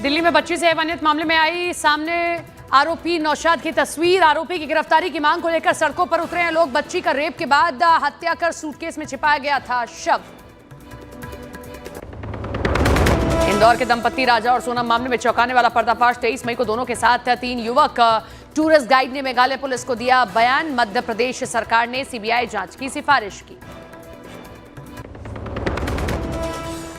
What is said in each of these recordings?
दिल्ली में बच्ची से हैवानियत मामले में आई सामने आरोपी नौशाद की तस्वीर। आरोपी की गिरफ्तारी की मांग को लेकर सड़कों पर उतरे हैं लोग। बच्ची का रेप के बाद हत्या कर सूटकेस में छिपाया गया था शव। इंदौर के दंपति राजा और सोनम मामले में चौंकाने वाला पर्दाफाश। 23 मई को दोनों के साथ 3 युवक। टूरिस्ट गाइड ने मेघालय पुलिस को दिया बयान। मध्य प्रदेश सरकार ने सीबीआई जांच की सिफारिश की।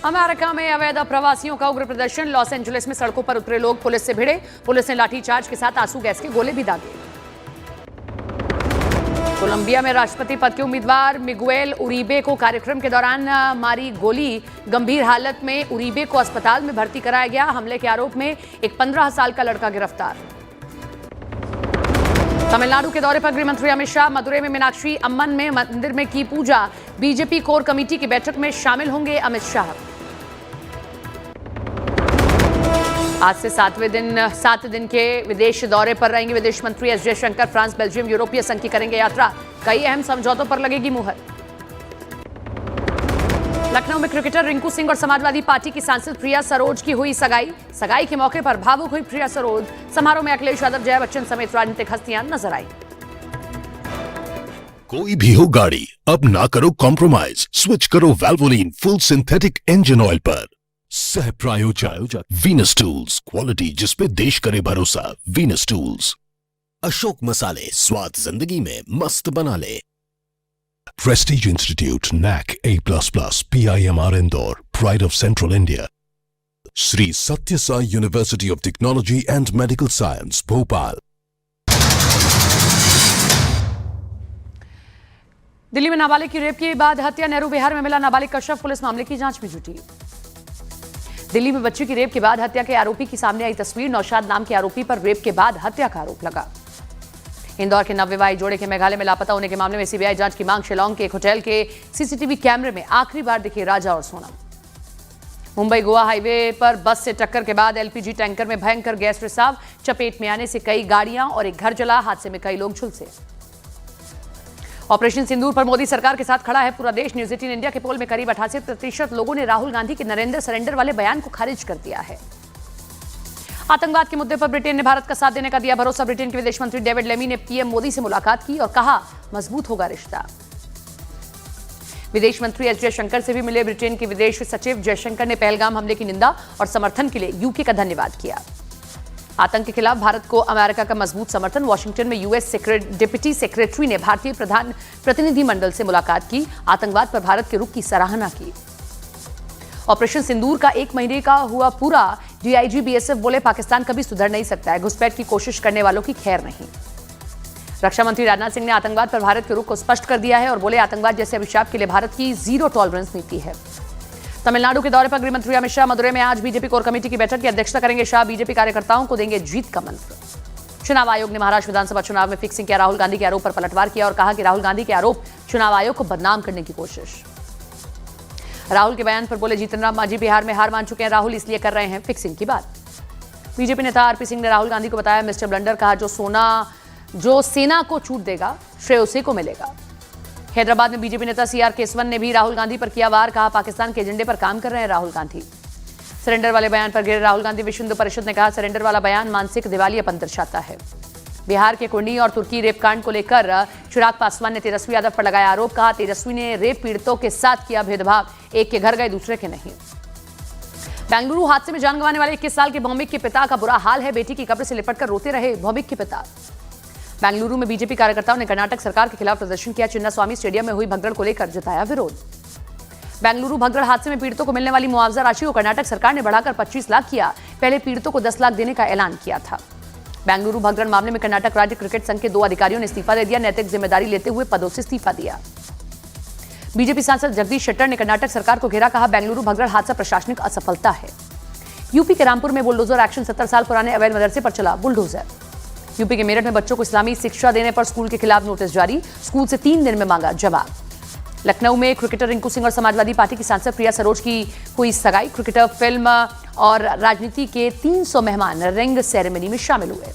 अमेरिका में अवैध प्रवासियों का उग्र प्रदर्शन। लॉस एंजलिस में सड़कों पर उतरे लोग पुलिस से भिड़े। पुलिस ने लाठीचार्ज के साथ आंसू गैस के गोले भी दागे। कोलंबिया में राष्ट्रपति पद के उम्मीदवार मिगुएल उरीबे को कार्यक्रम के दौरान मारी गोली। गंभीर हालत में उरीबे को अस्पताल में भर्ती कराया गया। हमले के आरोप में एक 15 साल का लड़का गिरफ्तार। तमिलनाडु के दौरे पर गृह मंत्री अमित शाह। मदुरै में मीनाक्षी अम्मन में मंदिर में की पूजा। बीजेपी कोर कमेटी की बैठक में शामिल होंगे अमित शाह। आज से 7 दिन के विदेश दौरे पर रहेंगे विदेश मंत्री एस जयशंकर। फ्रांस, बेल्जियम, यूरोपीय संघ की करेंगे यात्रा। कई अहम समझौतों पर लगेगी मुहर। लखनऊ में क्रिकेटर रिंकू सिंह और समाजवादी पार्टी की सांसद प्रिया सरोज की हुई सगाई। सगाई के मौके पर भावुक हुई प्रिया सरोज। समारोह में अखिलेश यादव, जया बच्चन समेत राजनीतिक हस्तियां नजर आई। कोई भी हो गाड़ी, अब ना करो कॉम्प्रोमाइज। स्विच करो वैल्वोलिन फुल सिंथेटिक इंजन ऑयल पर। सह प्रायोजक वीनस टूल्स, क्वालिटी जिसपे देश करे भरोसा। Venus tools. अशोक मसाले, स्वाद जिंदगी में मस्त बना ले। Prestige institute NAC A++, PIMR Indore, pride of central India. Shri Satya Sai University of Technology and Medical Science, Bhopal. Delhi में नाबालिग की रेप के बाद हत्या। नेहरू विहार में मिला नाबालिग का शव। पुलिस मामले की जांच में जुटी। दिल्ली में बच्ची की रेप के बाद हत्या के आरोपी की सामने आई तस्वीर। नौशाद नाम के आरोपी पर रेप के बाद हत्या का आरोप लगा। इंदौर के नवविवाहित जोड़े के मेघालय में लापता होने के मामले में सीबीआई जांच की मांग। शिलांग के एक होटल के सीसीटीवी कैमरे में आखिरी बार दिखे राजा और सोनम। मुंबई गोवा हाईवे पर बस से टक्कर के बाद एलपीजी टैंकर में भयंकर गैस रिसाव। चपेट में आने से कई गाड़ियां और एक घर जला। हादसे में कई लोग झुलसे। ऑपरेशन सिंदूर पर मोदी सरकार के साथ खड़ा है पूरा देश। न्यूज 18 इंडिया के पोल में करीब 88% लोगों ने राहुल गांधी के नरेंद्र सरेंडर वाले बयान को खारिज कर दिया है। आतंकवाद के मुद्दे पर ब्रिटेन ने भारत का साथ देने का दिया भरोसा। ब्रिटेन के विदेश मंत्री डेविड लेमी ने पीएम मोदी से मुलाकात की और कहा मजबूत होगा रिश्ता। विदेश मंत्री एस जयशंकर से भी मिले ब्रिटेन के विदेश सचिव। जयशंकर ने पहलगाम हमले की निंदा और समर्थन के लिए यूके का धन्यवाद किया। आतंक के खिलाफ भारत को अमेरिका का मजबूत समर्थन। वॉशिंगटन में यूएस डिप्टी सेक्रेटरी ने भारतीय प्रधान प्रतिनिधिमंडल से मुलाकात की। आतंकवाद पर भारत के रुख की सराहना की। ऑपरेशन सिंदूर का 1 महीने का हुआ पूरा। डीआईजी बीएसएफ बोले पाकिस्तान कभी सुधर नहीं सकता है। घुसपैठ की कोशिश करने वालों की खैर नहीं। रक्षा मंत्री राजनाथ सिंह ने आतंकवाद पर भारत के रुख को स्पष्ट कर दिया है और बोले आतंकवाद जैसे अभिशाप के लिए भारत की जीरो टॉलरेंस नीति है। तमिलनाडु के दौरे पर गृह मंत्री अमित शाह। मदुरै में आज बीजेपी कोर कमेटी की बैठक की अध्यक्षता करेंगे शाह। बीजेपी कार्यकर्ताओं को देंगे जीत का मंत्र। चुनाव आयोग ने महाराष्ट्र विधानसभा चुनाव में फिक्सिंग किया। राहुल गांधी के आरोप पर पलटवार किया और कहा कि राहुल गांधी के आरोप चुनाव आयोग को बदनाम करने की कोशिश। राहुल के बयान पर बोले जीतन राम मांझी बिहार में हार मान चुके हैं। राहुल इसलिए कर रहे हैं फिक्सिंग की बात। बीजेपी नेता आरपी सिंह ने राहुल गांधी को बताया मिस्टर ब्लंडर। कहा जो सेना को छूट देगा श्रेय उसी को मिलेगा। हैदराबाद में बीजेपी नेता सीआर केसवन ने भी राहुल गांधी पर किया वार। कहा पाकिस्तान के एजेंडे पर काम कर रहे हैं राहुल गांधी। सरेंडर वाले बयान पर गिरे राहुल गांधी। विश्व हिंदू परिषद ने कहा सरेंडर वाला बयान मानसिक दिवालियापन दर्शाता है। बिहार के कुंडी और तुर्की रेप कांड को लेकर चिराग पासवान ने तेजस्वी यादव पर लगाया आरोप। कहा तेजस्वी ने रेप पीड़ितों के साथ किया भेदभाव। एक के घर गए दूसरे के नहीं। बेंगलुरु हादसे में जान गंवाने वाले 21 साल के भौमिक के पिता का बुरा हाल है। बेटी की कब्र से लिपटकर रोते रहे भौमिक के पिता। बेंगलुरु में बीजेपी कार्यकर्ताओं ने कर्नाटक सरकार के खिलाफ प्रदर्शन किया। चिन्नास्वामी स्टेडियम में हुई भगदड़ को लेकर जताया विरोध। बेंगलुरु भगदड़ हादसे में पीड़ितों को मिलने वाली मुआवजा राशि को कर्नाटक सरकार ने बढ़ाकर 25 लाख किया। पहले पीड़ितों को 10 लाख देने का ऐलान किया था। बेंगलुरु भगदड़ मामले में कर्नाटक राज्य क्रिकेट संघ के 2 अधिकारियों ने इस्तीफा दे दिया। नैतिक जिम्मेदारी लेते हुए पदों से इस्तीफा दिया। बीजेपी सांसद जगदीश शेट्टर ने कर्नाटक सरकार को घेरा। कहा बेंगलुरु भगदड़ हादसा प्रशासनिक असफलता है। यूपी के रामपुर में बुलडोजर एक्शन। 70 साल पुराने अवैध मदरसे पर चला बुलडोजर। यूपी के मेरठ में बच्चों को इस्लामी शिक्षा देने पर स्कूल के खिलाफ नोटिस जारी। स्कूल से 3 दिन में मांगा जवाब। लखनऊ में क्रिकेटर रिंकू सिंह और समाजवादी पार्टी की सांसद प्रिया सरोज की हुई सगाई। क्रिकेटर, फिल्म और राजनीति के 300 मेहमान रिंग सेरेमनी में शामिल हुए।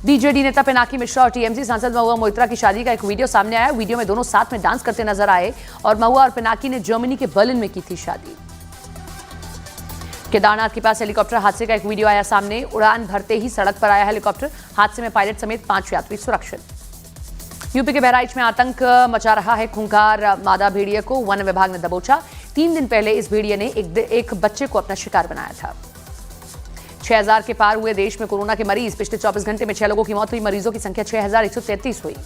बीजेडी नेता पिनाकी मिश्रा और टीएमसी सांसद महुआ मोइत्रा की शादी का एक वीडियो सामने आया। वीडियो में दोनों साथ में डांस करते नजर आए और महुआ और पिनाकी ने जर्मनी के बर्लिन में की थी शादी। केदारनाथ के पास हेलीकॉप्टर हादसे का एक वीडियो आया सामने। उड़ान भरते ही सड़क पर आया हेलीकॉप्टर। हादसे में पायलट समेत 5 यात्री सुरक्षित। यूपी के बहराइच में आतंक मचा रहा है। खूंखार मादा भेड़िए को वन विभाग ने दबोचा। 3 दिन पहले इस भेड़िए ने एक बच्चे को अपना शिकार बनाया था। 6000 के पार हुए देश में कोरोना के मरीज। पिछले 24 घंटे में 6 लोगों की मौत हुई। मरीजों की संख्या 6133 हुई।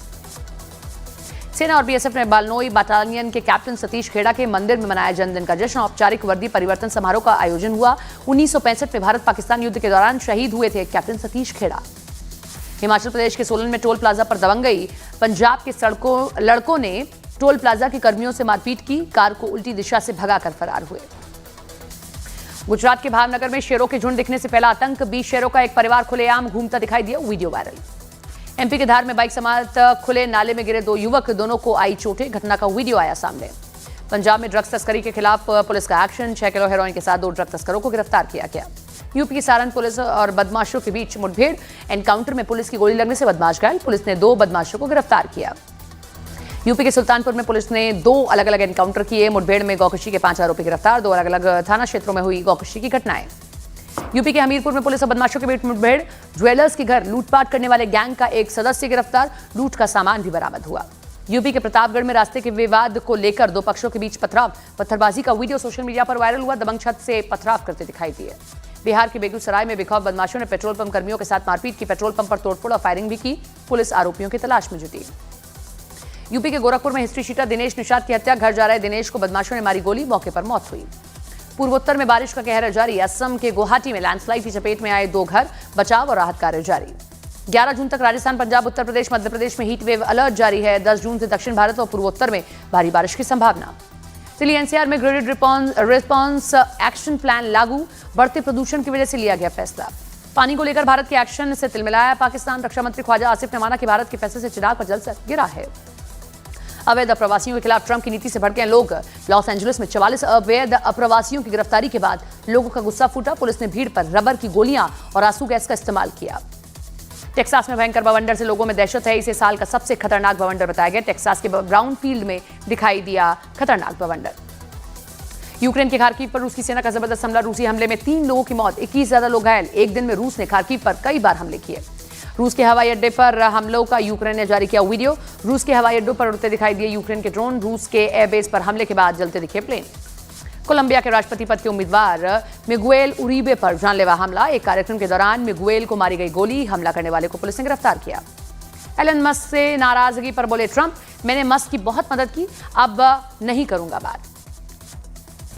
सेना और बीएसएफ ने बालनोई बटालियन के कैप्टन सतीश खेड़ा के मंदिर में मनाया जन्मदिन का जश्न। औपचारिक वर्दी परिवर्तन समारोह का आयोजन हुआ। 1965 में भारत पाकिस्तान युद्ध के दौरान शहीद हुए थे कैप्टन सतीश खेड़ा। हिमाचल प्रदेश के सोलन में टोल प्लाजा पर दबंगई। पंजाब के लड़कों ने टोल प्लाजा के कर्मियों से मारपीट की। कार को उल्टी दिशा से भगाकर फरार हुए। गुजरात के भावनगर में शेरों के झुंड दिखने से पहला आतंक। 20 शेरों का एक परिवार खुलेआम घूमता दिखाई दिया। Video viral. एमपी के धार में बाइक समेत खुले नाले में गिरे 2 युवक। दोनों को आई चोटें। घटना का वीडियो आया सामने। पंजाब में ड्रग्स तस्करी के खिलाफ पुलिस का एक्शन। 6 किलो हेरोइन के साथ 2 ड्रग तस्करों को गिरफ्तार किया गया। यूपी की सारण पुलिस और बदमाशों के बीच मुठभेड़। एनकाउंटर में पुलिस की गोली लगने से बदमाश घायल। पुलिस ने 2 बदमाशों को गिरफ्तार किया। यूपी के सुल्तानपुर में पुलिस ने 2 अलग अलग एनकाउंटर किए। मुठभेड़ में गौकशी के 5 आरोपी गिरफ्तार। 2 अलग अलग थाना क्षेत्रों में हुई गौकशी की घटनाएं। यूपी के हमीरपुर में पुलिस और बदमाशों के बीच मुठभेड़। ज्वेलर्स के घर लूटपाट करने वाले गैंग का एक सदस्य गिरफ्तार। लूट का सामान भी बरामद हुआ। यूपी के प्रतापगढ़ में रास्ते के विवाद को लेकर 2 पक्षों के बीच पथराव। पत्थरबाजी का वीडियो सोशल मीडिया पर वायरल हुआ। दबंग छत से पथराव करते दिखाई दिए। बिहार के बेगूसराय में बेखौफ बदमाशों ने पेट्रोल पंप कर्मियों के साथ मारपीट की। पेट्रोल पंप पर तोड़फोड़ और फायरिंग भी की। पुलिस आरोपियों की तलाश में जुटी। यूपी के गोरखपुर में हिस्ट्री शीटर दिनेश निषाद की हत्या। घर जा रहे दिनेश को बदमाशों ने मारी गोली। मौके पर मौत हुई। पूर्वोत्तर में बारिश का कहर जारी। असम के गुवाहाटी में लैंडस्लाइड की चपेट में आए 2 घर। बचाव और राहत कार्य जारी। 11 जून तक राजस्थान, पंजाब, उत्तर प्रदेश, मध्य प्रदेश में हीट वेव अलर्ट जारी है। 10 जून से दक्षिण भारत और पूर्वोत्तर में भारी बारिश की संभावना। दिल्ली एनसीआर में ग्रेडेड रिस्पॉन्स एक्शन प्लान लागू। बढ़ते प्रदूषण की वजह से लिया गया फैसला। पानी को लेकर भारत के एक्शन से तिलमिलाया पाकिस्तान। रक्षा मंत्री ख्वाजा आसिफ ने माना कि भारत के फैसले से चिराग पर जल गिरा है। अवैध अप्रवासियों के खिलाफ ट्रंप की नीति से भड़के लोग। लॉस एंजलिस में 44 अवैध अप्रवासियों की गिरफ्तारी के बाद लोगों का गुस्सा फूटा। पुलिस ने भीड़ पर रबर की गोलियां और आंसू गैस का इस्तेमाल किया। टेक्सास में भयंकर बवंडर से लोगों में दहशत है। इसे साल का सबसे खतरनाक बवंडर बताया गया। टेक्सास के ब्राउन फील्ड में दिखाई दिया खतरनाक बवंडर। यूक्रेन के खार्किव पर रूस की सेना का जबरदस्त हमला। रूसी हमले में 3 लोगों की मौत, 21 ज्यादा लोग घायल। एक दिन में रूस ने खार्किव पर कई बार हमले किए। रूस के हवाई अड्डे पर हमलों का यूक्रेन ने जारी किया वीडियो। रूस के हवाई अड्डों पर उड़ते दिखाई दिए यूक्रेन के ड्रोन। रूस के एयरबेस पर हमले के बाद जलते दिखे प्लेन। कोलंबिया के राष्ट्रपति पद के उम्मीदवार मिगुएल उरीबे पर जानलेवा हमला। एक कार्यक्रम के दौरान मिगुएल को मारी गई गोली। हमला करने वाले को पुलिस ने गिरफ्तार किया। एलन मस्क से नाराजगी पर बोले ट्रंप, मैंने मस्क की बहुत मदद की, अब नहीं करूंगा बात।